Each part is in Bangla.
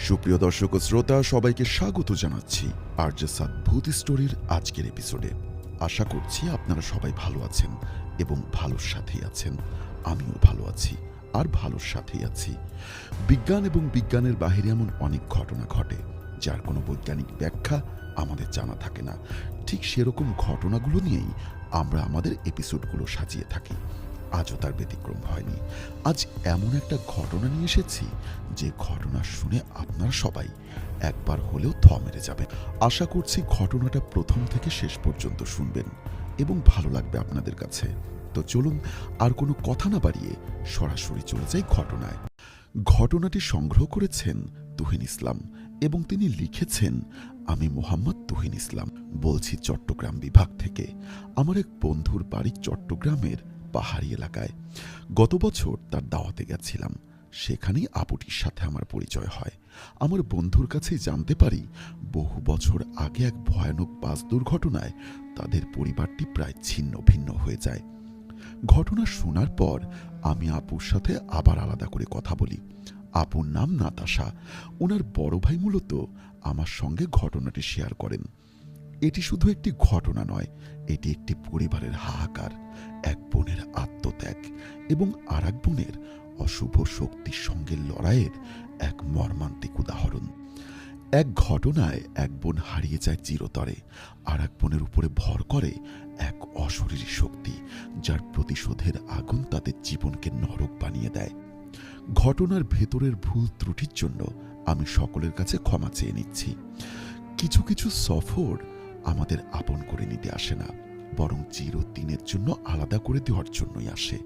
সুপ্রিয় দর্শক ও শ্রোতা, সবাইকে স্বাগত জানাচ্ছি আরজেসাদ ভূত স্টোরির আজকের এপিসোডে। আশা করছি আপনারা সবাই ভালো আছেন এবং ভালোর সাথেই আছেন। আমিও ভালো আছি আর ভালোর সাথেই আছি। বিজ্ঞান এবং বিজ্ঞানের বাহিরে এমন অনেক ঘটনা ঘটে যার কোনো বৈজ্ঞানিক ব্যাখ্যা আমাদের জানা থাকে না। ঠিক সেরকম ঘটনাগুলো নিয়েই আমরা আমাদের এপিসোডগুলো সাজিয়ে থাকি। আজও তার ব্যতিক্রম হয়নি। আজ এমন একটা ঘটনা নিয়ে এসেছি যে ঘটনা শুনে আপনারা সবাই একবার হলেও থ মেরে যাবেন। আশা করছি ঘটনাটা প্রথম থেকে শেষ পর্যন্ত শুনবেন এবং ভালো লাগবে আপনাদের কাছে। তো চলুন আর কোনো কথা না বাড়িয়ে সরাসরি চলে যাই ঘটনায়। ঘটনাটি সংগ্রহ করেছেন তুহিন ইসলাম এবং তিনি লিখেছেন, আমি মোহাম্মদ তুহিন ইসলাম, বলছি চট্টগ্রাম বিভাগ থেকে। আমার এক বন্ধুর বাড়ি চট্টগ্রামের পাহাড়ি এলাকায়। গত বছর তার দাওয়াতে গেছিলাম। সেখানেই আপুটির সাথে আমার পরিচয় হয়। আমার বন্ধুর কাছেই জানতে পারি বহু বছর আগে এক ভয়ানক বাস দুর্ঘটনায় তাদের পরিবারটি প্রায় ছিন্ন ভিন্ন হয়ে যায়। ঘটনা শোনার পর আমি আপুর সাথে আবার আলাদা করে কথা বলি। আপুর নাম নাতাশা। ওনার বড় ভাই মূলত আমার সঙ্গে ঘটনাটি শেয়ার করেন। এটি শুধু একটি ঘটনা নয়, এটি একটি পরিবারের হাহাকার, এক বোনের আত্মত্যাগ এবং আর এক বোনের অশুভ শক্তির সঙ্গে লড়াইয়ের এক মর্মান্তিক উদাহরণ। এক ঘটনায় এক বোন হারিয়ে যায় চিরতরে, আর এক বোনের উপরে ভর করে এক অশরীরী শক্তি, যার প্রতিশোধের আগুন তাদের জীবনকে নরক বানিয়ে দেয়। ঘটনার ভেতরের ভুল ত্রুটির জন্য আমি সকলের কাছে ক্ষমা চেয়ে নিচ্ছি। কিছু কিছু সফর আমাদের আপন করে নিতে আসে না, বরং চিরদিনের জন্য আলাদা করে দেওয়ার জন্যই আসে।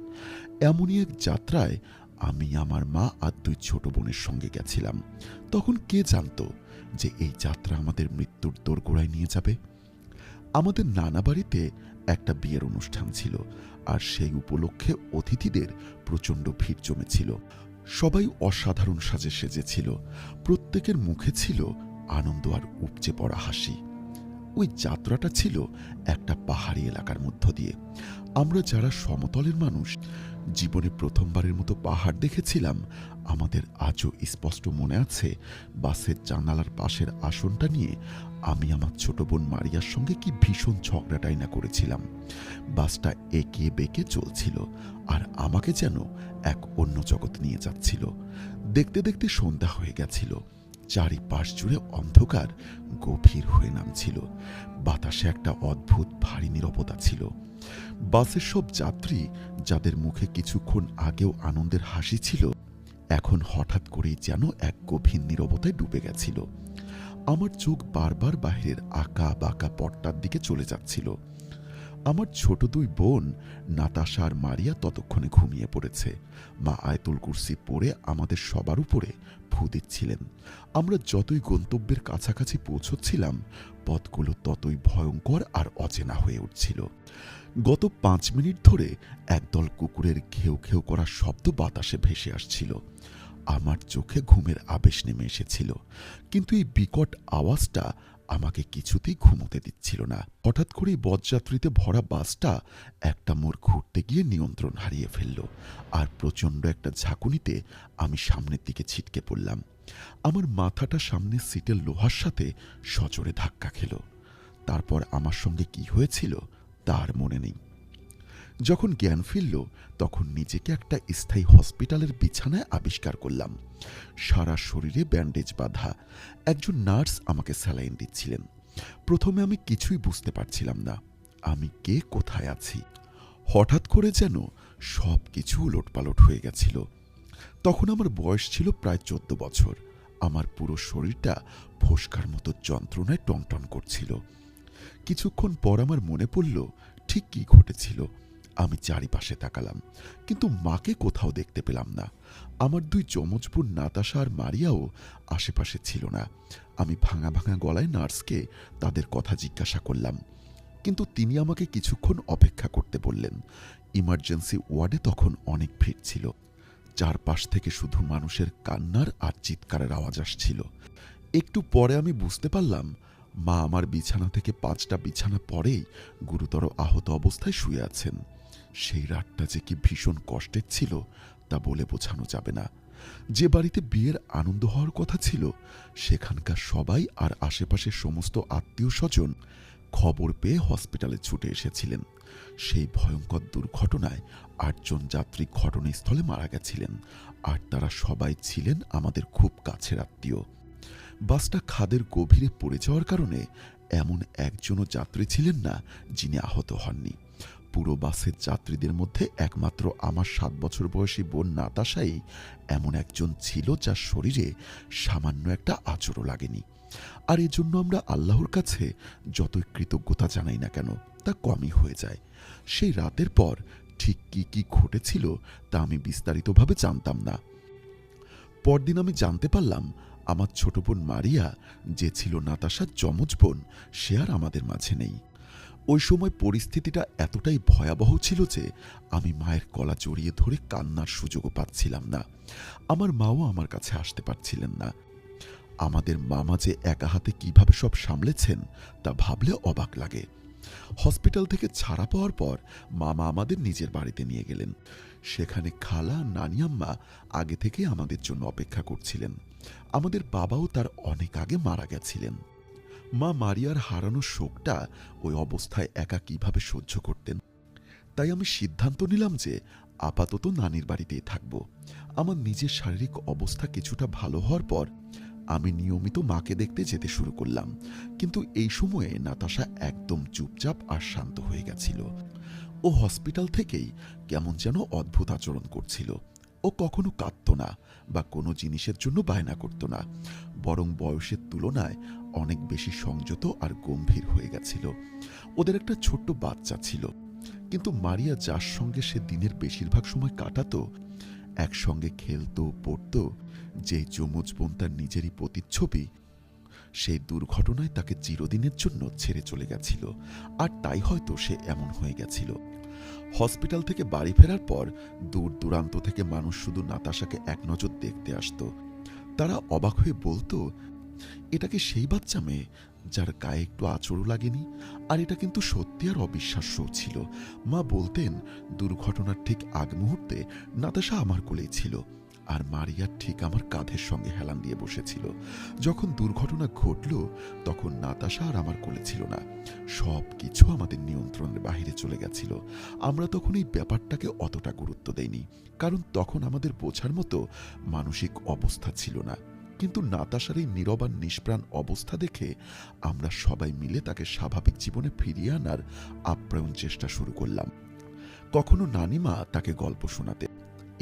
এমনই এক যাত্রায় আমি, আমার মা আর দুই ছোট বোনের সঙ্গে গেছিলাম। তখন কে জানতো যে এই যাত্রা আমাদের মৃত্যুর দোরগোড়ায় নিয়ে যাবে। আমাদের নানা বাড়িতে একটা বিয়ের অনুষ্ঠান ছিল, আর সেই উপলক্ষে অতিথিদের প্রচণ্ড ভিড় জমেছিল। সবাই অসাধারণ সাজে সেজেছিল। প্রত্যেকের মুখে ছিল আনন্দ আর উপচে পড়া হাসি। ওই যাত্রাটা ছিল একটা পাহাড়ি এলাকার মধ্য দিয়ে। আমরা যারা সমতলের মানুষ, জীবনে প্রথমবারের মতো পাহাড় দেখেছিলাম। আমাদের আজও স্পষ্ট মনে আছে বাসের জানালার পাশের আসনটা নিয়ে আমি আমার ছোট বোন মারিয়ার সঙ্গে কি ভীষণ ঝগড়াটাই না করেছিলাম। বাসটা এঁকে বেঁকে চলছিল আর আমাকে যেন এক অন্য জগৎ নিয়ে যাচ্ছিল। দেখতে দেখতে সন্ধ্যা হয়ে গেছিল। চারিপাশ জুড়ে অন্ধকার গভীর হয়ে নামছিল। বাতাসে একটা অদ্ভুত ভারী নীরবতা ছিল। বাসের সব যাত্রী, যাদের মুখে কিছুক্ষণ আগেও আনন্দের হাসি ছিল, এখন হঠাৎ করেই যেন এক গভীর নীরবতায় ডুবে গেছিল। আমার চোখ বারবার বাহিরের আঁকা বাঁকা পটটার দিকে চলে যাচ্ছিল। আমার ছোট দুই বোন নাতাশা আর মারিয়া ততক্ষণে ঘুমিয়ে পড়েছে। মা আয়াতুল কুরসি পড়ে আমাদের সবার উপরে ফু দিচ্ছিলেন। আমরা যতই গন্তব্যের কাছাকাছি পৌঁছচ্ছিলাম, পথগুলো ততই ভয়ঙ্কর আর অচেনা হয়ে উঠছিল। গত 5 মিনিট ধরে একদল কুকুরের ঘেউ ঘেউ করার শব্দ বাতাসে ভেসে আসছিল। আমার চোখে ঘুমের আবেশ নেমে এসেছিল, কিন্তু এই বিকট আওয়াজটা আমাকে কিছুতেই ঘুমোতে দিচ্ছিল না। হঠাৎ করেই বরযাত্রীতে ভরা বাসটা একটা মোড় ঘুরতে গিয়ে নিয়ন্ত্রণ হারিয়ে ফেলল, আর প্রচণ্ড একটা ঝাঁকুনিতে আমি সামনের দিকে ছিটকে পড়লাম। আমার মাথাটা সামনের সিটের লোহার সাথে সজোরে ধাক্কা খেল। তারপর আমার সঙ্গে কি হয়েছিল তার মনে নেই। যখন জ্ঞান ফিরল, তখন নিজেকে একটা স্থায়ী হসপিটালের বিছানায় আবিষ্কার করলাম। সারা শরীরে ব্যান্ডেজ বাঁধা। একজন নার্স আমাকে স্যালাইন দিচ্ছিলেন। প্রথমে আমি কিছুই বুঝতে পারছিলাম না, আমি কে, কোথায় আছি। হঠাৎ করে যেন সব কিছু উলটপালট হয়ে গেছিল। তখন আমার বয়স ছিল প্রায় 14 বছর। আমার পুরো শরীরটা ফোস্কার মতো যন্ত্রণায় টনটন করছিল। কিছুক্ষণ পর আমার মনে পড়ল ঠিক কি ঘটেছিল। আমি চারিপাশে তাকালাম, কিন্তু মাকে কোথাও দেখতে পেলাম না। আমার দুই যমজ বোন নাতাশা আর মারিয়াও আশেপাশে ছিল না। আমি ভাঙা ভাঙা গলায় নার্সকে তাদের কথা জিজ্ঞাসা করলাম, কিন্তু তিনি আমাকে কিছুক্ষণ অপেক্ষা করতে বললেন। ইমার্জেন্সি ওয়ার্ডে তখন অনেক ভিড় ছিল। চারপাশ থেকে শুধু মানুষের কান্নার আর চিৎকারের আওয়াজ আসছিল। একটু পরে আমি বুঝতে পারলাম মা আমার বিছানা থেকে 5টা বিছানা পরেই গুরুতর আহত অবস্থায় শুয়ে আছেন। সেই রাতটা যে কি ভীষণ কষ্টের ছিল তা বলে বোঝানো যাবে না। যে বাড়িতে বিয়ের আনন্দ হওয়ার কথা ছিল সেখানকার সবাই আর আশেপাশের সমস্ত আত্মীয় স্বজন খবর পেয়ে হসপিটালে ছুটে এসেছিলেন। সেই ভয়ঙ্কর দুর্ঘটনায় ৮ জন যাত্রী ঘটনাস্থলে মারা গেছিলেন, আর তারা সবাই ছিলেন আমাদের খুব কাছের আত্মীয়। বাসটা খাদের গভীরে পড়ে যাওয়ার কারণে এমন একজনও যাত্রী ছিলেন না যিনি আহত হননি। পুরো বাসের যাত্রীদের মধ্যে একমাত্র আমার ৭ বছর বয়সী বোন নাতাশাই এমন একজন ছিল যার শরীরে সামান্য একটা আঁচড়ও লাগেনি। আর এজন্য আমরা আল্লাহর কাছে যতই কৃতজ্ঞতা জানাই না কেন তা কমই হয়ে যায়। সেই রাতের পর ঠিক কি কি ঘটেছিল তা আমি বিস্তারিতভাবে জানতাম না। পরদিন আমি জানতে পারলাম আমার ছোট বোন মারিয়া, যে ছিল নাতাশার যমজ বোন, সে আর আমাদের মাঝে নেই। ওই সময় পরিস্থিতিটা এতটাই ভয়াবহ ছিল যে আমি মায়ের গলা জড়িয়ে ধরে কান্নার সুযোগও পাচ্ছিলাম না। আমার মাও আমার কাছে আসতে পারছিলেন না। আমাদের মামা যে একা হাতে কিভাবে সব সামলেছেন তা ভাবলে অবাক লাগে। হসপিটাল থেকে ছাড়া পাওয়ার পর মামা আমাদের নিজের বাড়িতে নিয়ে গেলেন। সেখানে খালা, নানিয়াম্মা আগে থেকে আমাদের জন্য অপেক্ষা করছিলেন। আমাদের বাবাও তার অনেক আগে মারা গেছিলেন। মা মারিয়ার হারানো শোকটা ওই অবস্থায় একা কিভাবে সহ্য করতেন, তাই আমি সিদ্ধান্ত নিলাম যে আপাতত নানির বাড়িতেই থাকব। আমার নিজের শারীরিক অবস্থা কিছুটা ভালো হওয়ার পর আমি নিয়মিত মাকে দেখতে যেতে শুরু করলাম। কিন্তু এই সময়ে নাতাশা একদম চুপচাপ আর শান্ত হয়ে গেছিল। ও হসপিটাল থেকেই কেমন যেন অদ্ভুত আচরণ করছিল। ও কখনো কাঁদত না বা কোনো জিনিসের জন্য বায়না করত না, বরং বয়সের তুলনায় অনেক বেশি সংযত আর গম্ভীর হয়ে গেছিল। ওদের একটা ছোট্ট বাচ্চা ছিল, কিন্তু মারিয়া যার সঙ্গে সে দিনের বেশিরভাগ সময় কাটাতো, একসঙ্গে খেলতো, পড়তো, যে যমজ বোন তার নিজেরই প্রতিচ্ছবি, সেই দুর্ঘটনায় তাকে চিরদিনের জন্য ছেড়ে চলে গেছিল। আর তাই হয়তো সে এমন হয়ে গেছিল। হসপিটাল থেকে বাড়ি ফেরার পর দূর দূরান্ত থেকে মানুষ শুধু নাতাশাকে এক নজর দেখতে আসতো। তারা অবাক হয়ে বলতো, এটা কি সেই বাচ্চা মেয়ে যার গায়ে একটু আঁচড়ও লাগেনি? আর এটা কিন্তু সত্যি আর অবিশ্বাস্য ছিল। মা বলতেন, দুর্ঘটনার ঠিক আগ মুহূর্তে নাতাশা আমার কোলেই ছিল, আর মারিয়া ঠিক আমার কাঁধের সঙ্গে হেলান দিয়ে বসেছিল। যখন দুর্ঘটনা ঘটল তখন নাতাশা আর আমার কোলে ছিল না। সব কিছু আমাদের নিয়ন্ত্রণের বাহিরে চলে গেছিল। আমরা তখন এই ব্যাপারটাকে অতটা গুরুত্ব দেইনি, কারণ তখন আমাদের বোঝার মতো মানসিক অবস্থা ছিল না। কিন্তু নাতাশার এই নীরব আর নিষ্প্রাণ অবস্থা দেখে আমরা সবাই মিলে তাকে স্বাভাবিক জীবনে ফিরিয়ে আনার আপ্রাণ চেষ্টা শুরু করলাম। কখনো নানিমা তাকে গল্প শোনাতেন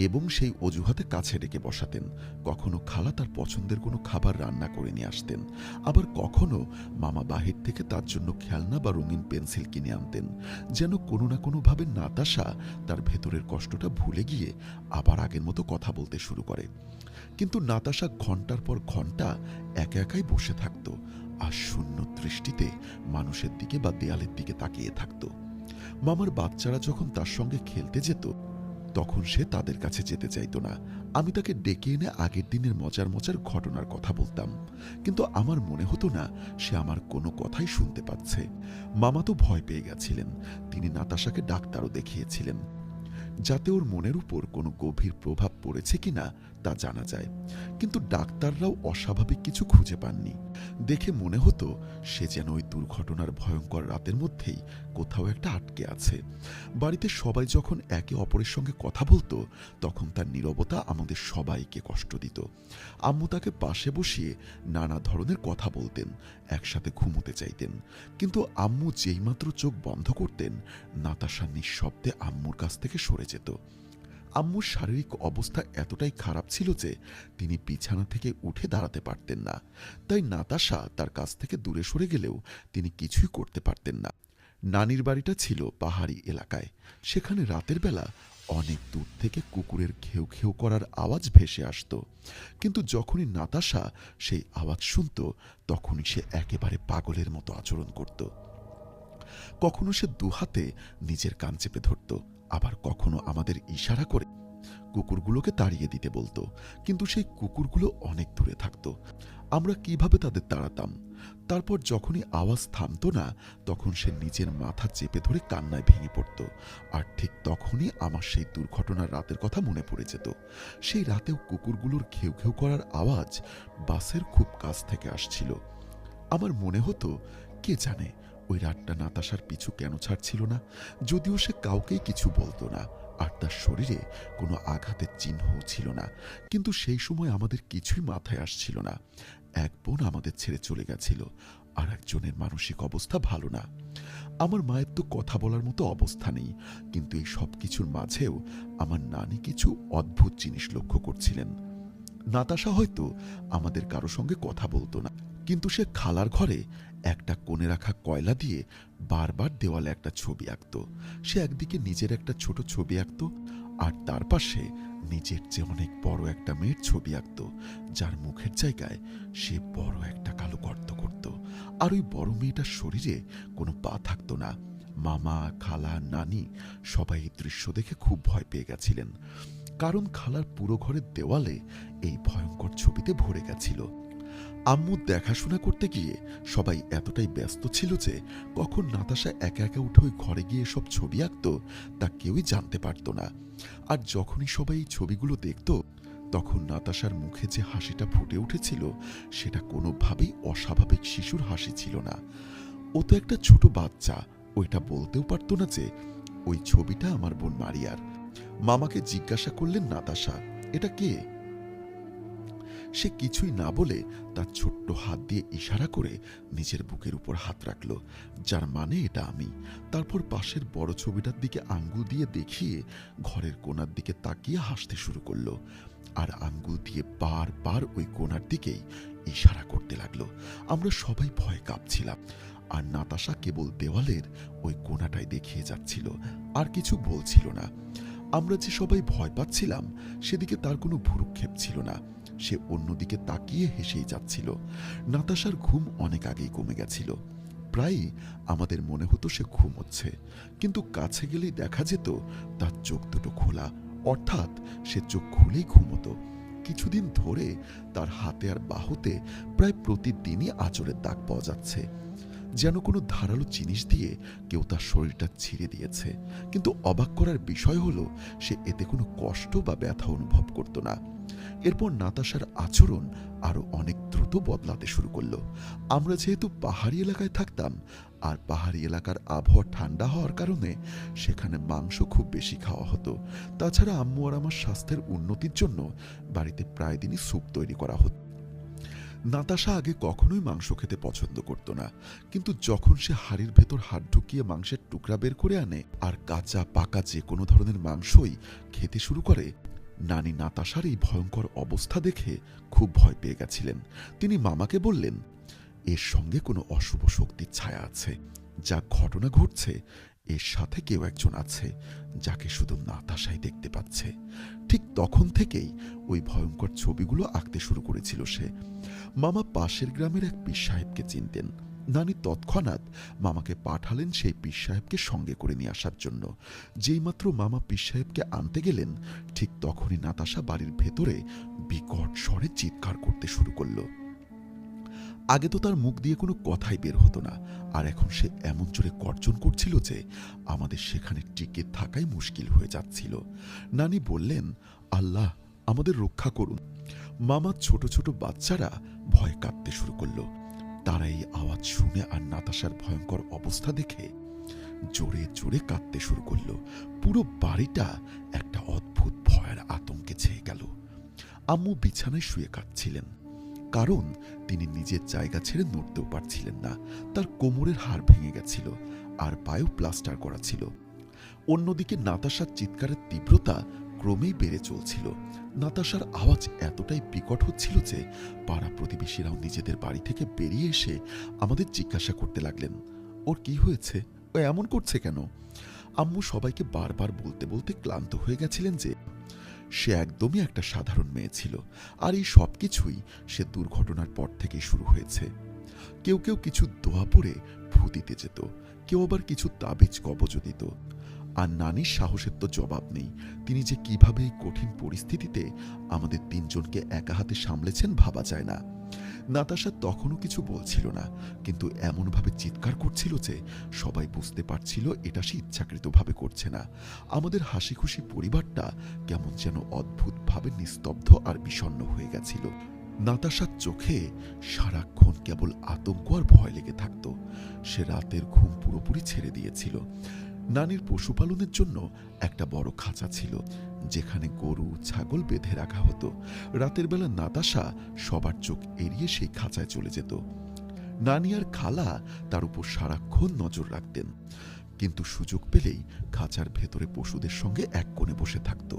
এবং সেই অজুহাতে কাছে ডেকে বসাতেন। কখনো খালা তার পছন্দের কোনো খাবার রান্না করে নিয়ে আসতেন। আবার কখনো মামা বাহির থেকে তার জন্য খেলনা বা রঙিন পেন্সিল কিনে আনতেন, যেন কোনো না কোনোভাবে নাতাশা তার ভেতরের কষ্টটা ভুলে গিয়ে আবার আগের মতো কথা বলতে শুরু করে। কিন্তু নাতাশা ঘন্টার পর ঘন্টা একা একাই বসে থাকত আর শূন্য দৃষ্টিতে মানুষের দিকে বা দেয়ালের দিকে তাকিয়ে থাকত। মামার বাচ্চারা যখন তার সঙ্গে খেলতে যেত তখন সে তাদের কাছে যেতে চাইত না। আমি তাকে ডেকে এনে আগের দিনের মজার মজার ঘটনার কথা বলতাম, কিন্তু আমার মনে হতো না সে আমার কোনো কথাই শুনতে পাচ্ছে। মামা তো ভয় পেয়ে গেছিলেন। তিনি নাতাশাকে ডাক্তারও দেখিয়েছিলেন, যাতে ওর মনের উপর কোনো গভীর প্রভাব পড়েছে কিনা তা জানা যায়। কিন্তু ডাক্তাররাও অস্বাভাবিক কিছু খুঁজে পাননি। দেখে মনে হতো সে যেন ওই দুর্ঘটনার ভয়ঙ্কর রাতের মধ্যেই কোথাও একটা আটকে আছে। বাড়িতে সবাই যখন একে অপরের সঙ্গে কথা বলতো তখন তার নীরবতা আমাদের সবাইকে কষ্ট দিত। আম্মু তাকে পাশে বসিয়ে নানা ধরনের কথা বলতেন, একসাথে ঘুমোতে চাইতেন। কিন্তু আম্মু যেইমাত্র চোখ বন্ধ করতেন নাতাশা নিঃশব্দে আম্মুর কাছ থেকে সরে যেত। আম্মুর শারীরিক অবস্থা এতটাই খারাপ ছিল যে তিনি বিছানা থেকে উঠে দাঁড়াতে পারতেন না। তাই নাতাশা তার কাছ থেকে দূরে সরে গেলেও তিনি কিছুই করতে পারতেন না। নানির বাড়িটা ছিল পাহাড়ি এলাকায়। সেখানে রাতের বেলা অনেক দূর থেকে কুকুরের ঘেউ ঘেউ করার আওয়াজ ভেসে আসত। কিন্তু যখনই নাতাশা সেই আওয়াজ শুনত তখনই সে একেবারে পাগলের মতো আচরণ করত। কখনো সে দুহাতে নিজের কান চেপে ধরত, আবার কখনো আমাদের ইশারা করে কুকুরগুলোকে তাড়িয়ে দিতে বলতো, কিন্তু সেই কুকুরগুলো অনেক দূরে থাকতো। আমরা কিভাবে তাদের তাড়াতাম? তারপর যখনই আওয়াজ থামতো না, তখন সে নিজের মাথা চেপে ধরে কান্নায় ভেঙে পড়ত। আর ঠিক তখনই আমার সেই দুর্ঘটনার রাতের কথা মনে পড়ে যেত। সেই রাতেও কুকুরগুলোর ঘেউ ঘেউ করার আওয়াজ বাসের খুব কাছ থেকে আসছিল। আমার মনে হতো, কে জানে ওই রাতটা নাতাশার পিছু কেন ছাড়ছিল না। যদিও সে কাউকেই কিছু বলতো না, আর তার শরীরে কোনো আঘাতের চিহ্নও ছিল না, কিন্তু সেই সময় আমাদের কিছুই মাথায় আসছিল না। এক বোন আমাদের ছেড়ে চলে গেছিল, আর একজনের মানসিক অবস্থা ভালো না। আমার মায়ের তো কথা বলার মতো অবস্থা নেই, কিন্তু এই সব কিছুর মাঝেও আমার নানি কিছু অদ্ভুত জিনিস লক্ষ্য করছিলেন। নাতাশা হয়তো আমাদের কারো সঙ্গে কথা বলতো না, কিন্তু সে খালার ঘরে একটা কোণে রাখা কয়লা দিয়ে বারবার দেওয়ালে একটা ছবি আঁকত। সে একদিকে নিজের একটা ছোট ছবি আঁকত, আর তার পাশে নিজের চেয়ে অনেক বড় একটা মেয়ের ছবি আঁকত, যার মুখের জায়গায় সে বড় একটা কালো গর্ত করত। আর ওই বড় মেয়েটার শরীরে কোনো পা থাকতো না। মামা, খালা, নানি সবাই এই দৃশ্য দেখে খুব ভয় পেয়ে গেছিলেন, কারণ খালার পুরো ঘরের দেওয়ালে এই ভয়ঙ্কর ছবিতে ভরে গেছিল। আম্মু দেখাশোনা করতে গিয়ে সবাই এতটাই ব্যস্ত ছিল যে কখন নাতাশা একা একা উঠে ওই ঘরে গিয়ে সব ছবি আঁকত তা কেউই জানতে পারত না। আর যখনই সবাই এই ছবিগুলো দেখত, তখন নাতাশার মুখে যে হাসিটা ফুটে উঠেছিল সেটা কোনোভাবেই অস্বাভাবিক শিশুর হাসি ছিল না। ও তো একটা ছোট বাচ্চা, ওইটা বলতেও পারত না যে ওই ছবিটা আমার বোন মারিয়ার। মামাকে জিজ্ঞাসা করলেন, নাতাশা, এটা কে? সে কিছুই না বলে তার ছোট্ট হাত দিয়ে ইশারা করে নিজের বুকের উপর হাত রাখল, যার মানে এটা আমি। তারপর পাশের বড় ছবিটার দিকে আঙ্গুল দিয়ে দেখিয়ে ঘরের কোণার দিকে তাকিয়ে হাসতে শুরু করলো, আর আঙ্গুল দিয়ে বারবার ওই কোণার দিকেই ইশারা করতে লাগলো। আমরা সবাই ভয়ে কাঁপছিলাম, আর নাতাশা কেবল দেওয়ালের ওই কোণাটাই দেখিয়ে যাচ্ছিল, আর কিছু বলছিল না। আমরা যে সবাই ভয় পাচ্ছিলাম সেদিকে তার কোনো ভ্রুক্ষেপ ছিল না। সে অন্যদিকে তাকিয়ে হেসেই যাচ্ছিল। নাতাশার ঘুম অনেক আগেই কমে গেছিল। প্রায়ই আমাদের মনে হতো সে ঘুমোচ্ছে, কিন্তু কাছে গেলেই দেখা যেত তার চোখ দুটো খোলা, অর্থাৎ সে চোখ খুলেই ঘুমোতো। কিছুদিন ধরে তার হাতে আর বাহুতে প্রায় প্রতিদিনই আঁচড়ের দাগ পাওয়া যাচ্ছে, যেন কোনো ধারালো জিনিস দিয়ে কেউ তার শরীরটা ছিঁড়ে দিয়েছে। কিন্তু অবাক করার বিষয় হলো, সে এতে কোনো কষ্ট বা ব্যথা অনুভব করত না। এরপর নাতাশার আচরণ আরো অনেক দ্রুত বদলাতে শুরু করলো। আমরা যেহেতু পাহাড়ি এলাকায় থাকতাম, আর পাহাড়ি এলাকার আবহাওয়া ঠান্ডা হওয়ার কারণে সেখানে মাংস খুব বেশি খাওয়া হতো। তাছাড়া আম্মু আর আমার স্বাস্থ্যের উন্নতির জন্য বাড়িতে প্রায় দিনই স্যুপ তৈরি করা হতো। নাতাশা আগে কখনোই মাংস খেতে পছন্দ করত না, কিন্তু যখন সে হাড়ির ভেতর হাত ঢুকিয়ে মাংসের টুকরা বের করে আনে আর কাঁচা পাকা যে কোনো ধরনের মাংসই খেতে শুরু করে, নানি নাতাশার এই ভয়ঙ্কর অবস্থা দেখে খুব ভয় পেয়ে গেছিলেন। তিনি মামাকে বললেন, এর সঙ্গে কোনো অশুভ শক্তির ছায়া আছে। যা ঘটনা ঘটছে এর সাথে কেউ একজন আছে, যাকে শুধু নাতাশাই দেখতে পাচ্ছে। ঠিক তখন থেকেই ওই ভয়ঙ্কর ছবিগুলো আঁকতে শুরু করেছিল সে। মামা পাশের গ্রামের এক পীর সাহেবকে চিনতেন। নানি তৎক্ষণাৎ মামাকে পাঠালেন সেই পীর সাহেবকে সঙ্গে করে নিয়ে আসার জন্য। যেইমাত্র মামা পীর সাহেবকে আনতে গেলেন, ঠিক তখনই নাতাশা বাড়ির ভেতরে বিকট স্বরে চিৎকার করতে শুরু করলো। আগে তো তার মুখ দিয়ে কোনো কথাই বের হতো না, আর এখন সে এমন জোরে গর্জন করছিল যে আমাদের সেখানে টিকে থাকাই মুশকিল হয়ে যাচ্ছিল। নানি বললেন, আল্লাহ আমাদের রক্ষা করুন। মামা ছোট ছোট বাচ্চারা ভয় কাঁদতে শুরু করলো। তারা এই আওয়াজ শুনে আর নাতাশার ভয়ঙ্কর অবস্থা দেখে জোরে জোরে কাঁদতে শুরু করলো। পুরো বাড়িটা একটা অদ্ভুত ভয়ের আতঙ্কে ছেয়ে গেল। আম্মু বিছানায় শুয়ে কাঁদছিলেন, কারণ তিনি নিজের জায়গা ছেড়ে নড়তেও পারছিলেন না। তার কোমরের হাড় ভেঙে গেছিল, আর পায়েও প্লাস্টার করা ছিল। অন্যদিকে নাতাশার চিৎকারের তীব্রতা ক্রমেই বেড়ে চলছিল। নাতাশার আওয়াজ এতটাই বিকট হচ্ছিল যে পাড়া প্রতিবেশীরাও নিজেদের বাড়ি থেকে বেরিয়ে এসে আমাদের জিজ্ঞাসা করতে লাগলেন, ওর কি হয়েছে, ও এমন করছে কেন? আম্মু সবাইকে বারবার বলতে বলতে ক্লান্ত হয়ে গেছিলেন যে সে একদমই একটা সাধারণ মেয়ে ছিল, আর এই সব কিছুই সে দুর্ঘটনার পর থেকেই শুরু হয়েছে। কেউ কেউ কিছু দোয়া পড়ে ফু দিতে যেত, কেউ আবার কিছু তাবিজ কবজও দিত। আর নানির সাহসের তো জবাব নেই। তিনি যে কিভাবে এই কঠিন পরিস্থিতিতে আমাদের তিনজনকে একা হাতে সামলেছেন ভাবা যায় না। নাতাশা তখনও কিছু বলছিল না, কিন্তু এমনভাবে চিৎকার করছিল যে সবাই বুঝতে পারছিল এটা সে ইচ্ছাকৃতভাবে করছে না। আমাদের হাসি খুশি পরিবারটা কেমন যেন অদ্ভুতভাবে নিস্তব্ধ আর বিষণ্ণ হয়ে গেছিল। নাতাশার চোখে সারাক্ষণ কেবল আতঙ্ক আর ভয় লেগে থাকত। সে রাতের ঘুম পুরোপুরি ছেড়ে দিয়েছিল। নানির পশুপালনের জন্য একটা বড় খাঁচা ছিল, যেখানে গরু ছাগল বেঁধে রাখা হতো। রাতের বেলা নাতাশা সবার চোখ এড়িয়ে সেই খাঁচায় চলে যেত। নানি আর খালা তার উপর সারাক্ষণ নজর রাখতেন, কিন্তু সুযোগ পেলেই খাঁচার ভেতরে পশুদের সঙ্গে এক কোণে বসে থাকত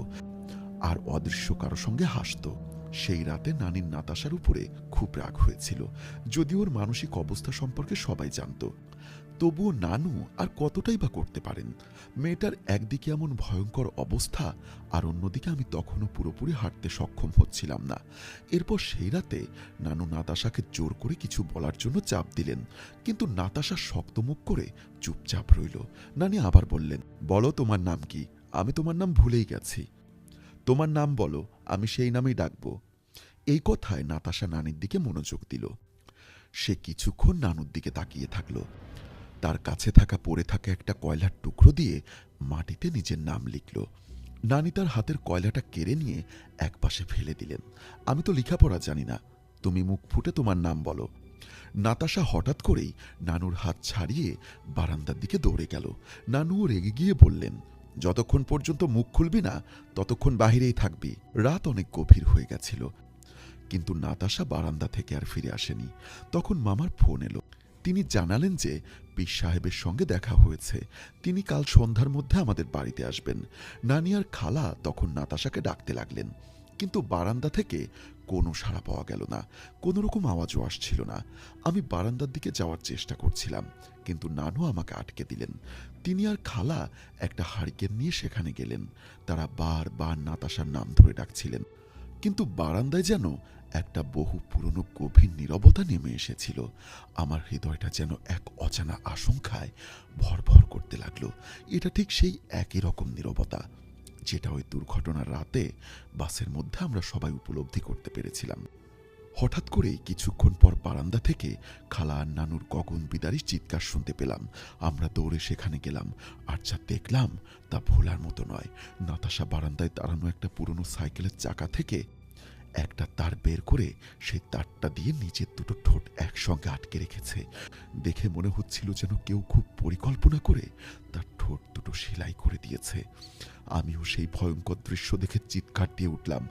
আর অদৃশ্য কারো সঙ্গে হাসত। সেই রাতে নানির নাতাশার উপরে খুব রাগ হয়েছিল, যদিও ওর মানসিক অবস্থা সম্পর্কে সবাই জানত। তবুও নানু আর কতটাই বা করতে পারেন। মেয়েটার একদিকে এমন ভয়ঙ্কর অবস্থা, আর অন্যদিকে আমি তখনও পুরোপুরি হাঁটতে সক্ষম হচ্ছিলাম না। এরপর সেই রাতে নানু নাতাশাকে জোর করে কিছু বলার জন্য চাপ দিলেন, কিন্তু নাতাশা শক্ত মুখ করে চুপচাপ রইল। নানি আবার বললেন, বলো তোমার নাম কি? আমি তোমার নাম ভুলেই গেছি। তোমার নাম বলো, আমি সেই নামেই ডাকব। এই কথায় নাতাশা নানির দিকে মনোযোগ দিল। সে কিছুক্ষণ নানুর দিকে তাকিয়ে থাকল। তার কাছে পড়ে থাকা একটা কয়লার টুকরো দিয়ে মাটিতে নিজের নাম লিখল। নানি তার হাতের কয়লাটা কেড়ে নিয়ে একপাশে ফেলে দিলেন। আমি তো লেখাপড়া জানি না, তুমি মুখ ফুটে তোমার নাম বলো। নাতাশা হঠাৎ করেই নানুর হাত ছাড়িয়ে বারান্দার দিকে দৌড়ে গেল। নানুও রেগে গিয়ে বললেন, যতক্ষণ পর্যন্ত মুখ খুলবি না ততক্ষণ বাহিরেই থাকবি। রাত অনেক গভীর হয়ে গেছিল, কিন্তু নাতাশা বারান্দা থেকে আর ফিরে আসেনি। তখন মামার ফোন এলো। তিনি জানালেন যে পীর সাহেবের সঙ্গে দেখা হয়েছে, তিনি কাল সন্ধ্যার মধ্যে আমাদের বাড়িতে আসবেন। নানি আর খালা তখন নাতাশাকে ডাকতে লাগলেন, কিন্তু বারান্দা থেকে কোনো সাড়া পাওয়া গেল না, কোনো রকম আওয়াজও আসছিল না। আমি বারান্দার দিকে যাওয়ার চেষ্টা করছিলাম, কিন্তু নানু আমাকে আটকে দিলেন। তিনি আর খালা একটা হারিকেন নিয়ে সেখানে গেলেন। তারা বারবার নাতাশার নাম ধরে ডাকছিলেন, কিন্তু বারান্দায় যেন একটা বহু পুরনো গভীর নীরবতা নেমে এসেছিল। আমার হৃদয়টা যেন এক অজানা আশঙ্কায় ভরভর করতে লাগলো। এটা ঠিক সেই একই রকম নীরবতা যেটা ওই দুর্ঘটনার রাতে বাসের মধ্যে আমরা সবাই উপলব্ধি করতে পেরেছিলাম। হঠাৎ করেই কিছুক্ষণ পর বারান্দা থেকে খালা আর নানুর গগন বিদারী চিৎকার শুনতে পেলাম। আমরা দৌড়ে সেখানে গেলাম, আর যা দেখলাম তা ভোলার মতো নয়। নাতাশা বারান্দায় দাঁড়ানো একটা পুরনো সাইকেলের চাকা থেকে একটা তার বের করে সেই তারটা দিয়ে নিজের দুটো ঠোঁট একসঙ্গে আটকে রেখেছে। দেখে মনে হচ্ছিল যেন কেউ খুব পরিকল্পনা করে তার ঠোঁট দুটো সেলাই করে দিয়েছে। আমিও সেই ভয়ঙ্কর দৃশ্য দেখে চিৎকার দিয়ে উঠলাম।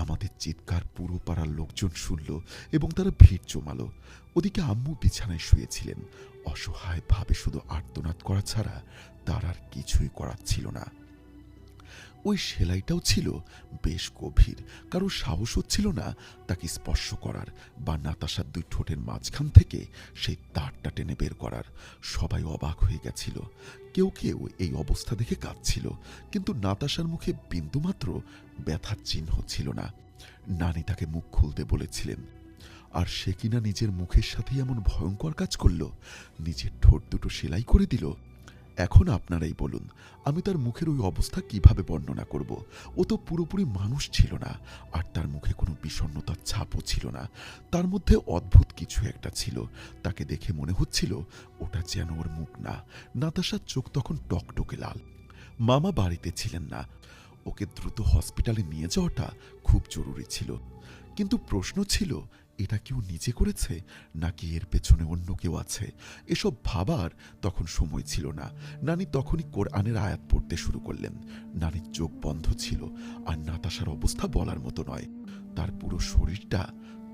আমাদের চিৎকার পুরো পাড়ার লোকজন শুনল এবং তারা ভিড় জমালো। ওদিকে আম্মু বিছানায় শুয়েছিলেন, অসহায় ভাবে শুধু আর্তনাদ করা ছাড়া তার আর কিছুই করার ছিল না। ওই সেলাইটাও ছিল বেশ গভীর, কারো সাহস হচ্ছিল না তাকে স্পর্শ করার বা নাতাশার দুই ঠোঁটের মাঝখান থেকে সেই তারটা টেনে বের করার। সবাই অবাক হয়ে গেছিল। কেউ কেউ এই অবস্থা দেখে কাঁদছিল, কিন্তু নাতাশার মুখে বিন্দুমাত্র ব্যথার চিহ্ন ছিল না। নানি তাকে মুখ খুলতে বলেছিলেন, আর সে কিনা নিজের মুখের সাথে এমন ভয়ঙ্কর কাজ করল, নিজের ঠোঁট দুটো সেলাই করে দিল। এখন আপনারাই বলুন, আমি তার মুখের ওই অবস্থা কিভাবে বর্ণনা করব? ও তো পুরোপুরি মানুষ ছিল না, আর তার মুখে কোনো বিষণ্ণতার ছাপও ছিল না। তার মধ্যে অদ্ভুত কিছু একটা ছিল। তাকে দেখে মনে হচ্ছিল ওটা যেন ওর মুখ না। নাতাশার চোখ তখন টকটকে লাল। মামা বাড়িতে ছিলেন না। ওকে দ্রুত হসপিটালে নিয়ে যাওয়াটা খুব জরুরি ছিল, কিন্তু প্রশ্ন ছিল এটা কেউ নিজে করেছে নাকি এর পেছনে অন্য কেউ আছে। এসব ভাবার তখন সময় ছিল না। নানি তখনই কোরআনের আয়াত পড়তে শুরু করলেন। নানির চোখ বন্ধ ছিল, আর নাতাশার অবস্থা বলার মতো নয়। তার পুরো শরীরটা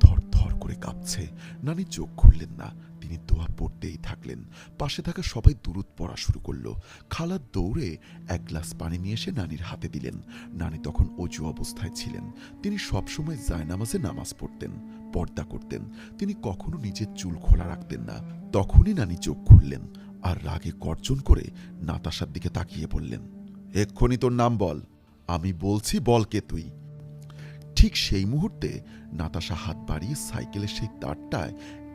থর থর করে কাঁপছে। নানি চোখ খুললেন না, তিনি দোয়া পড়তেই থাকলেন। পাশে থাকা সবাই দুরূদ পড়া শুরু করলো। খালা দৌড়ে এক গ্লাস পানি নিয়ে এসে নানির হাতে দিলেন। নানি তখন অজু অবস্থায় ছিলেন। তিনি সবসময় জায়নামাজে নামাজ পড়তেন, পর্দা করতেন। তিনি কখনো নিজের চুল খোলা রাখতেন না। তখনই নানি চোখ খুললেন, আর রাগে গর্জন করে নাতাশার দিকে তাকিয়ে বললেন, এক্ষুনি তোর নাম বল। আমি বলছি, বল কে তুই। ঠিক সেই মুহূর্তে নাতাশা হাত বাড়িয়ে সাইকেলের সেই তারটায়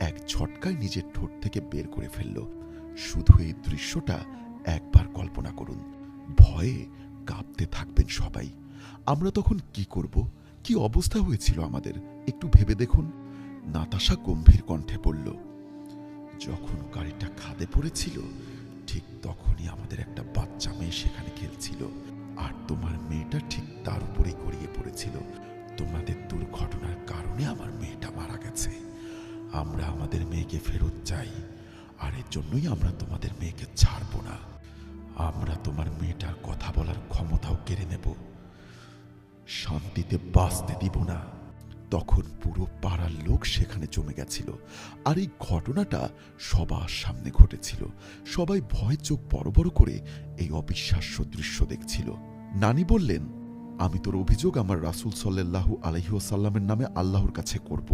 এক ঝটকায় নিজের ঠোঁট থেকে বের করে ফেলল। শুধু এই দৃশ্যটা একবার কল্পনা করুন। নানি তখন নিজের ঠোঁট দুটো সেলাই করে দিলেন। আর রাগে গর্জন করে নাতাশার দিকে তাকিয়ে বললেন, এক্ষুনি তোর নাম বল। আমি বলছি, বল কে তুই। ঠিক সেই মুহূর্তে নাতাশা হাত বাড়িয়ে সাইকেলের সেই তারটায় এক ঝটকায় নিজের ঠোঁট থেকে বের করে ফেলল। শুধু এই দৃশ্যটা একবার কল্পনা করুন। ভয়ে কাঁপতে থাকবেন সবাই। আমরা তখন কি করব, কি অবস্থা হয়েছিল আমাদের একটু ভেবে দেখুন। নাতাশা গম্ভীর কণ্ঠে বলল, যখন গাড়িটা খাদে পড়েছিল ঠিক তখনই আমাদের একটা বাচ্চা মেয়ে সেখানে খেলছিল, আর তোমার মেয়েটা ঠিক তার উপরেই গড়িয়ে পড়েছিল। তোমাদের দুর্ঘটনার কারণে আমার মেয়েটা মারা গেছে। আমরা আমাদের মেয়েকে ফেরত চাই, আর এর জন্যই আমরা তোমাদের মেয়েকে ছাড়ব না। আমরা তোমার মেয়েটার কথা বলার ক্ষমতাও কেড়ে নেব, শান্তিতে বাঁচতে দিব না। তখন পুরো পাড়ার লোক সেখানে জমে গেছিল, আর এই ঘটনাটা সবার সামনে ঘটেছিল। সবাই ভয় চোখ বড় বড় করে এই অবিশ্বাস্য দৃশ্য দেখছিল। নানি বললেন, আমি তোর অভিযোগ আমার রাসূল সাল্লাল্লাহু আলাইহি ওয়াসাল্লামের নামে আল্লাহর কাছে করব।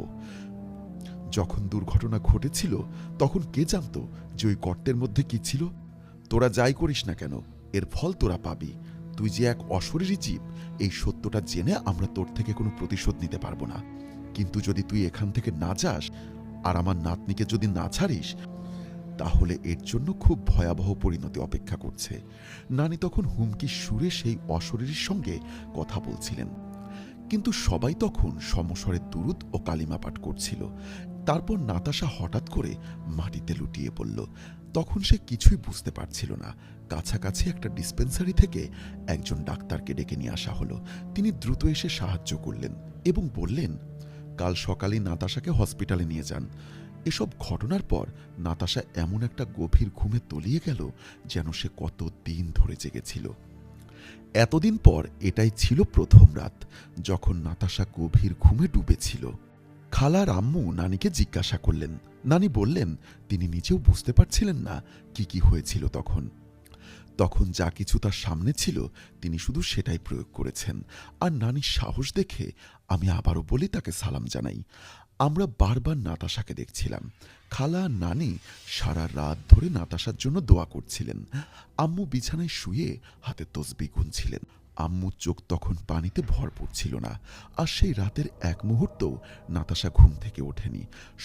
যখন দুর্ঘটনা ঘটেছিল তখন কে জানতো যে ওই গর্তের মধ্যে কি ছিল? তোরা যাই করিস না কেন, এর ফল তোরা পাবি। তুই যে এক অশরীরী জীব, এই সত্যটা জেনে আমরা তোর থেকে কোনো প্রতিশোধ নিতে পারবো না। কিন্তু যদি তুই এখান থেকে না যাস আর আমার নাতনিকে যদি না ছাড়িস, তাহলে এর জন্য খুব ভয়াবহ পরিণতি অপেক্ষা করছে। নানি তখন হুমকির সুরে সেই অশরীরীর সঙ্গে কথা বলছিলেন, কিন্তু সবাই তখন সমস্বরে দুরূদ ও কালিমা পাঠ করছিল। তারপর নাতাশা হঠাৎ করে মাটিতে লুটিয়ে পড়ল। তখন সে কিছুই বুঝতে পারছিল না। কাছাকাছি একটা ডিসপেন্সারি থেকে একজন ডাক্তারকে ডেকে নিয়ে আসা হলো। তিনি দ্রুত এসে সাহায্য করলেন এবং বললেন, কাল সকালে নাতাশাকে হসপিটালে নিয়ে যান। এসব ঘটনার পর নাতাশা এমন একটা গভীর ঘুমে তলিয়ে গেল যেন সে কত দিন ধরে জেগেছিল। এতদিন পর এটাই ছিল প্রথম রাত যখন নাতাশা গভীর ঘুমে ডুবেছিল। খালার আম্মু নানিকে জিজ্ঞাসা করলেন। নানি বললেন তিনি নিজেও বুঝতে পারছিলেন না কি কি হয়েছিল তখন। তখন যা কিছু তার সামনে ছিল তিনি শুধু সেটাই প্রয়োগ করেছেন। আর নানির সাহস দেখে আমি আবারও বলি তাকে সালাম জানাই। আমরা বারবার নাতাশাকে দেখছিলাম। খালা আর নানি সারা রাত ধরে নাতাশার জন্য দোয়া করছিলেন। আম্মু বিছানায় শুয়ে হাতে তসবিহ গুনছিলেন। আম্মুর চোখ তখন পানিতে ভরপুর ছিল না। আর সেই রাতের এক মুহূর্তও নাতাশা ঘুম থেকে ওঠেনি।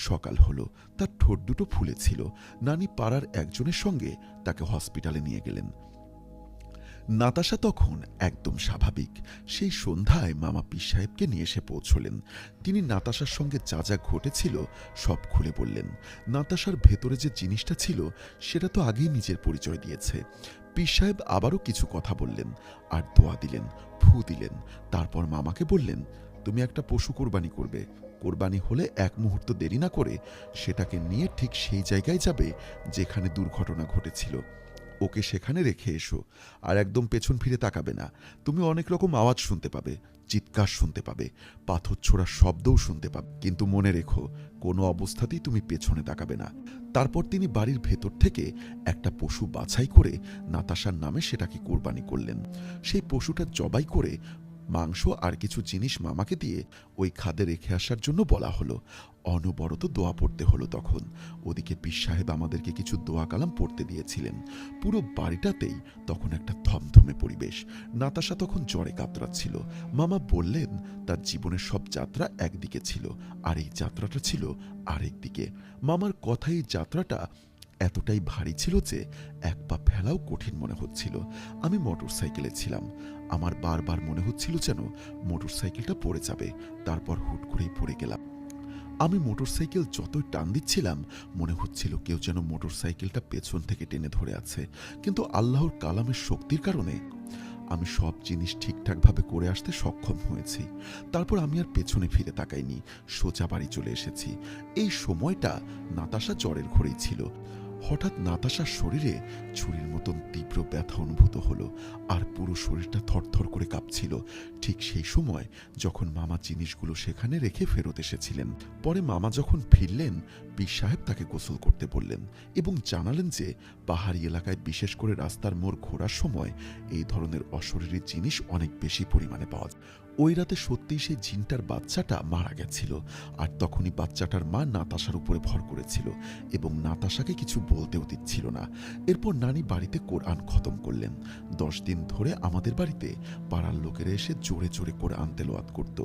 সকাল হলো, তার ঠোঁট দুটো ফুলেছিল। নানি পাড়ার একজনের সঙ্গে তাকে হসপিটালে নিয়ে গেলেন। নাতাশা তখন একদম স্বাভাবিক। সেই সন্ধ্যায় মামা পীর সাহেবকে নিয়ে এসে পৌঁছলেন। তিনি নাতাশার সঙ্গে যা যা ঘটেছিল সব খুলে বললেন। নাতাশার ভেতরে যে জিনিসটা ছিল সেটা তো আগেই নিজের পরিচয় দিয়েছে। পীর সাহেব আবারও কিছু কথা বললেন আর দোয়া দিলেন, ফু দিলেন। তারপর মামাকে বললেন, তুমি একটা পশু কোরবানি করবে। কোরবানি হলে এক মুহূর্ত দেরি না করে সেটাকে নিয়ে ঠিক সেই জায়গায় যাবে যেখানে দুর্ঘটনা ঘটেছিল। ওকে সেখানে রেখে এসো, আর একদম পেছন ফিরে তাকাবে না। তুমি অনেক রকম আওয়াজ শুনতে পাবে, চিৎকার শুনতে পাবে, পাথর ছোড়ার শব্দও শুনতে পাবে, কিন্তু মনে রেখো কোনো অবস্থাতেই তুমি পেছনে তাকাবে না। তারপর তিনি বাড়ির ভেতর থেকে একটা পশু বাছাই করে নাতাশার নামে সেটাকে কোরবানি করলেন। সেই পশুটা জবাই করে মাংস আর কিছু জিনিস মামাকে দিয়ে ওই খাদে রেখে আসার জন্য বলা হলো। অনবরত দোয়া পড়তে হলো তখন। ওদিকে পীর সাহেব আমাদেরকে কিছু দোয়া কালাম পড়তে দিয়েছিলেন। পুরো বাড়িটাতেই তখন একটা থমথমে পরিবেশ। নাতাশা তখন জ্বরে কাতরাচ্ছিল। মামা বললেন তার জীবনের সব যাত্রা একদিকে ছিল, আর এই যাত্রাটা ছিল আরেক দিকে। মামার কথায় এই যাত্রাটা এতটাই ভারী ছিল যে এক পা ফেলাও কঠিন মনে হচ্ছিল। আমি মোটর সাইকেলে ছিলাম। আমার বারবার মনে হচ্ছিল যেন মোটর সাইকেলটা পড়ে যাবে। তারপর হুট করেই পড়ে গেলাম। আমি মোটর সাইকেল যতই টান দিচ্ছিলাম মনে হচ্ছিল কেউ যেন মোটর সাইকেলটা পেছন থেকে টেনে ধরে আছে। কিন্তু আল্লাহর কালামের শক্তির কারণে আমি সব জিনিস ঠিকঠাকভাবে করে আসতে সক্ষম হয়েছি। তারপর আমি আর পেছনে ফিরে তাকাইনি, সোজা বাড়ি চলে এসেছি। এই সময়টা নাতাশা জ্বরের ঘরেই ছিল। হঠাৎ নাতাশার শরীরে ছুরির মতন তীব্র ব্যথা অনুভূত হলো, আর পুরো শরীরটা থরথর করে কাঁপছিল। ঠিক সেই সময় যখন মামা জিনিসগুলো সেখানে রেখে ফেরত এসেছিলেন। পরে মামা যখন ফিরলেন, পীর সাহেব তাকে গোসল করতে বললেন এবং জানালেন যে পাহাড়ি এলাকায় বিশেষ করে রাস্তার মোড় ঘোরার সময় এই ধরনের অশরীরী জিনিস অনেক বেশি পরিমাণে পাওয়া যায়। ওই রাতে সত্যিই সেই জিনটার বাচ্চাটা মারা গেছিল, আর তখনই বাচ্চাটার মা নাতাশার উপরে ভর করেছিল এবং নাতাশাকে কিছু বলতেও দিচ্ছিল না। এরপর নানি বাড়িতে কোরআন খতম করলেন। 10 দিন ধরে আমাদের বাড়িতে পাড়ার লোকেরা এসে জোরে জোরে কোরআন তেলাওয়াত করত,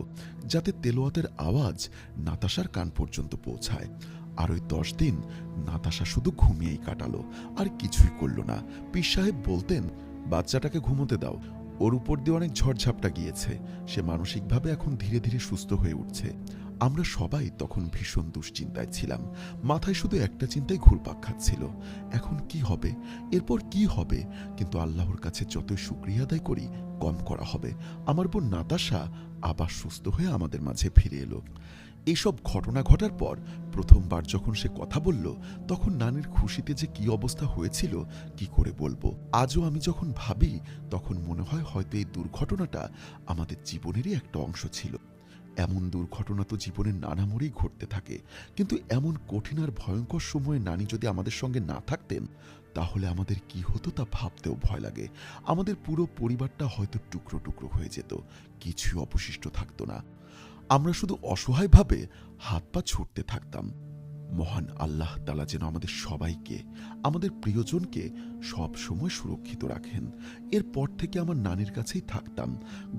যাতে তেলাওয়াতের আওয়াজ নাতাশার কান পর্যন্ত পৌঁছায়। আর ওই 10 দিন নাতাশা শুধু ঘুমিয়েই কাটালো, আর কিছুই করল না। পীর সাহেব বলতেন, বাচ্চাটাকে ঘুমোতে দাও, ওর উপর দিয়ে অনেক ঝড়ঝাপটা গিয়েছে, সে মানসিকভাবে এখন ধীরে ধীরে সুস্থ হয়ে উঠছে। আমরা সবাই তখন ভীষণ দুশ্চিন্তায় ছিলাম, মাথায় শুধু একটা চিন্তাই ঘুরপাক খাচ্ছিল, এখন কি হবে, এরপর কি হবে। কিন্তু আল্লাহর কাছে যতই শুকরিয়া আদায় করি কম করা হবে। আমার বোন নাতাশা আবার সুস্থ হয়ে আমাদের মাঝে ফিরে এলো। এইসব ঘটনা ঘটার পর প্রথমবার যখন সে কথা বলল, তখন নানির খুশিতে যে কি অবস্থা হয়েছিল কি করে বলবো। আজও আমি যখন ভাবি তখন মনে হয় হয়তো এই দুর্ঘটনাটা আমাদের জীবনেরই একটা অংশ ছিল। এমন দুর্ঘটনা তো জীবনের নানা মোড়েই ঘটতে থাকে, কিন্তু এমন কঠিন আর ভয়ঙ্কর সময়ে নানি যদি আমাদের সঙ্গে না থাকতেন তাহলে আমাদের কি হতো তা ভাবতেও ভয় লাগে। আমাদের পুরো পরিবারটা হয়তো টুকরো টুকরো হয়ে যেত, কিছুই অবশিষ্ট থাকতো না। আমরা শুধু অসহায়ভাবে হাত পা ছুটতে থাকতাম। মহান আল্লাহ তাআলা যেন আমাদের সবাইকে, আমাদের প্রিয়জনকে সব সময় সুরক্ষিত রাখেন। এরপর থেকে আমার নানির কাছেই থাকতাম।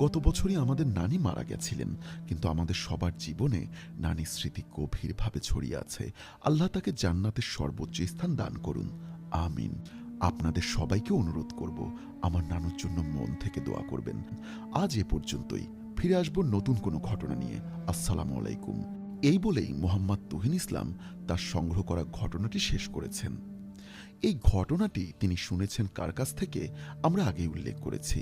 গত বছরই আমাদের নানি মারা গেছিলেন, কিন্তু আমাদের সবার জীবনে নানির স্মৃতি গভীরভাবে ছড়িয়ে আছে। আল্লাহ তাকে জান্নাতের সর্বোচ্চ স্থান দান করুন, আমিন। আপনাদের সবাইকে অনুরোধ করব আমার নানুর জন্য মন থেকে দোয়া করবেন। আজ এ পর্যন্তই, ফিরে আসব নতুন কোনো ঘটনা নিয়ে। আসসালামু আলাইকুম। এই বলেই মোহাম্মদ তুহিন ইসলাম তার সংগ্রহ করা ঘটনাটি শেষ করেছেন। এই ঘটনাটি তিনি শুনেছেন কার কাছ থেকে আমরা আগেই উল্লেখ করেছি।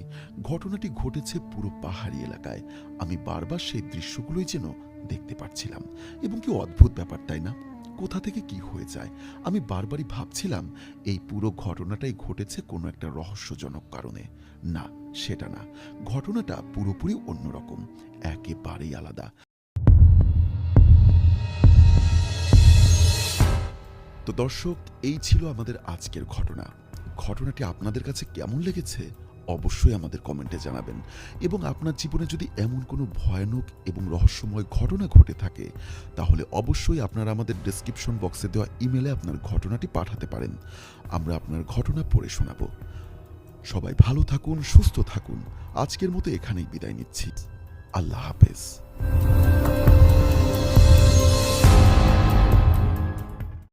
ঘটনাটি ঘটেছে পুরো পাহাড়ি এলাকায়। আমি বারবার সেই দৃশ্যগুলোই যেন দেখতে পাচ্ছিলাম, এবং কি অদ্ভুত ব্যাপার তাই না, কোথা থেকে কি হয়ে যায়। আমি বারবারই ভাবছিলাম এই পুরো ঘটনাটাই ঘটেছে কোনো একটা রহস্যজনক কারণে। না, সেটা না, ঘটনাটা পুরোপুরি অন্যরকম, একেবারেই আলাদা। তো দর্শক, এই ছিল আমাদের আজকের ঘটনা। ঘটনাটি আপনাদের কাছে কেমন লেগেছে অবশ্যই আমাদের কমেন্টে জানাবেন, এবং আপনার জীবনে যদি এমন কোনো ভয়ানক এবং রহস্যময় ঘটনা ঘটে থাকে তাহলে অবশ্যই আপনারা আমাদের ডেসক্রিপশন বক্সে দেওয়া ইমেলে আপনার ঘটনাটি পাঠাতে পারেন। আমরা আপনার ঘটনা পড়ে শোনাব। সবাই ভালো থাকুন, সুস্থ থাকুন। আজকের মতো এখানেই বিদায় নিচ্ছি। আল্লাহ হাফেজ।